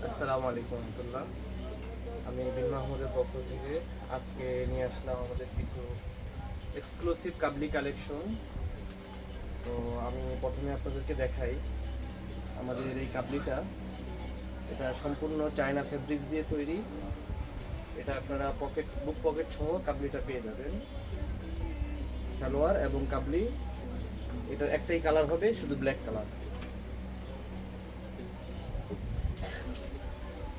আসসালামু আলাইকুম রহমতুল্লাহ। আমি বিন মাহমুদের পক্ষ থেকে আজকে নিয়ে আসলাম আমাদের কিছু এক্সক্লুসিভ কাবলি কালেকশন। তো আমি প্রথমে আপনাদেরকে দেখাই আমাদের এই কাবলিটা। এটা সম্পূর্ণ চায়না ফেব্রিক্স দিয়ে তৈরি। এটা আপনারা বুক পকেট সহ কাবলিটা পেয়ে যাবেন। সালোয়ার এবং কাবলি এটা একটাই কালার হবে, শুধু ব্ল্যাক কালার।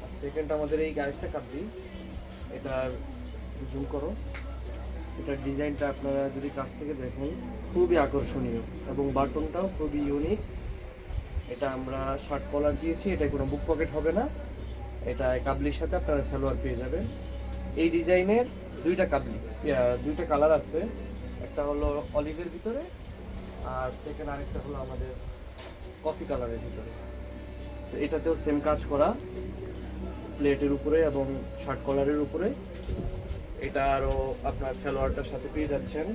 আর সেকেন্ড আমাদের এই আরেকটা কাবলি, এটার জুম করো। এটার ডিজাইনটা আপনারা যদি কাছ থেকে দেখেন খুবই আকর্ষণীয় এবং বাটনটাও খুবই ইউনিক। এটা আমরা শার্ট কলার দিয়েছি, এটা কোনো বুক পকেট হবে না। এটা কাবলির সাথে আপনারা সালোয়ার পেয়ে যাবেন। এই ডিজাইনের দুইটা কালার আছে। একটা হলো অলিভের ভিতরে, আর সেকেন্ড আরেকটা হলো আমাদের কফি কালারের ভিতরে। তো এটাতেও সেম কাজ করা, প্লেটের উপরে এবং শার্ট কলারের উপরে। এটা আরও আপনার সালোয়ারটার সাথে পেয়ে যাচ্ছেন।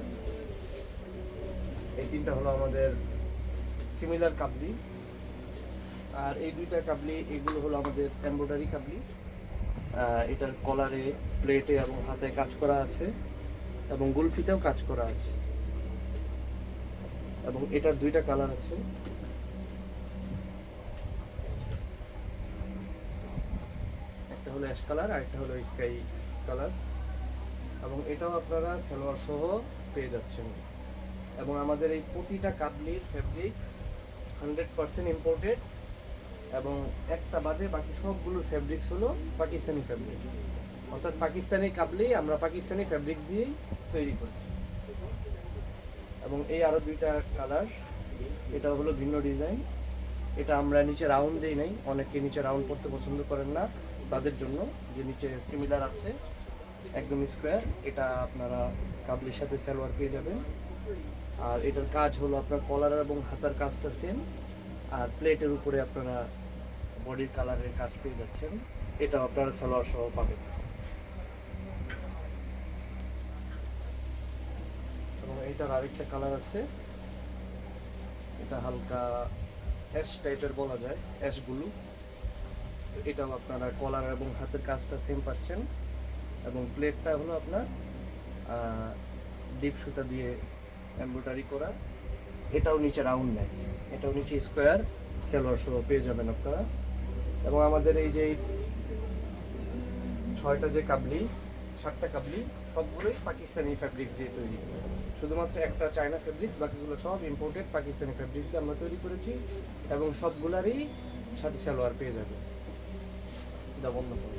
এই তিনটা হলো আমাদের সিমিলার কাবলি। আর এই দুইটা কাবলি, এগুলো হলো আমাদের এমব্রয়ডারি কাবলি। এটার কলারে, প্লেটে এবং হাতে কাজ করা আছে এবং গুলফিতেও কাজ করা আছে। এবং এটার দুইটা কালার আছে। একটা হলো অ্যাশ কালার আর একটা হলো স্কাই কালার। এবং এটাও আপনারা সালোয়ার সহ পেয়ে যাচ্ছেন। এবং আমাদের এই প্রতিটা কাবলির ফেব্রিক্স 100% ইম্পোর্টেড, এবং একটা বাদে বাকি সবগুলো ফেব্রিক্স হলো পাকিস্তানি ফেব্রিক্স। অর্থাৎ পাকিস্তানি কাবলি আমরা পাকিস্তানি ফেব্রিক দিয়েই তৈরি করছি। এবং এই আরও দুইটা কালার, এটা হলো ভিন্ন ডিজাইন। এটা আমরা নিচে রাউন্ড দিই নাই, অনেকে নিচে রাউন্ড করতে পছন্দ করেন না, তাদের জন্য যে নিচে সিমিলার আছে একদম স্কোয়ার। এটা আপনারা কাবলির সাথে সালোয়ার পেয়ে যাবেন। আর এটার কাজ হলো আপনার কলার এবং হাতার কাজটা সেম, আর প্লেটের উপরে আপনারা বডির কালারের কাজ পেয়ে যাচ্ছেন। এটা আপনারা সালোয়ার সহ পাবেন। এবং এইটার আরেকটা কালার আছে, এটা হালকা অ্যাশ টাইপের বলা যায়, অ্যাশ ব্লু। এটাও আপনারা কলার এবং হাতের কাজটা সেম পাচ্ছেন। এবং প্লেটটা হলো আপনার ডিপ সুতা দিয়ে এমব্রয়ডারি করা। এটাও নিচে রাউন্ড নেয়, এটাও নিচে স্কোয়ার, সালোয়ার সহ পেয়ে যাবেন আপনারা। এবং আমাদের এই যে 6টা যে কাবলি, 7টা কাবলি সবগুলোই পাকিস্তানি ফ্যাব্রিক্স দিয়ে তৈরি। শুধুমাত্র একটা চায়না ফ্যাব্রিক্স, বাকিগুলো সব ইম্পোর্টেড পাকিস্তানি ফ্যাব্রিক্স দিয়ে আমরা তৈরি করেছি। এবং সবগুলারই সাথে সালোয়ার পেয়ে যাবে। এটা বন্ধ করো।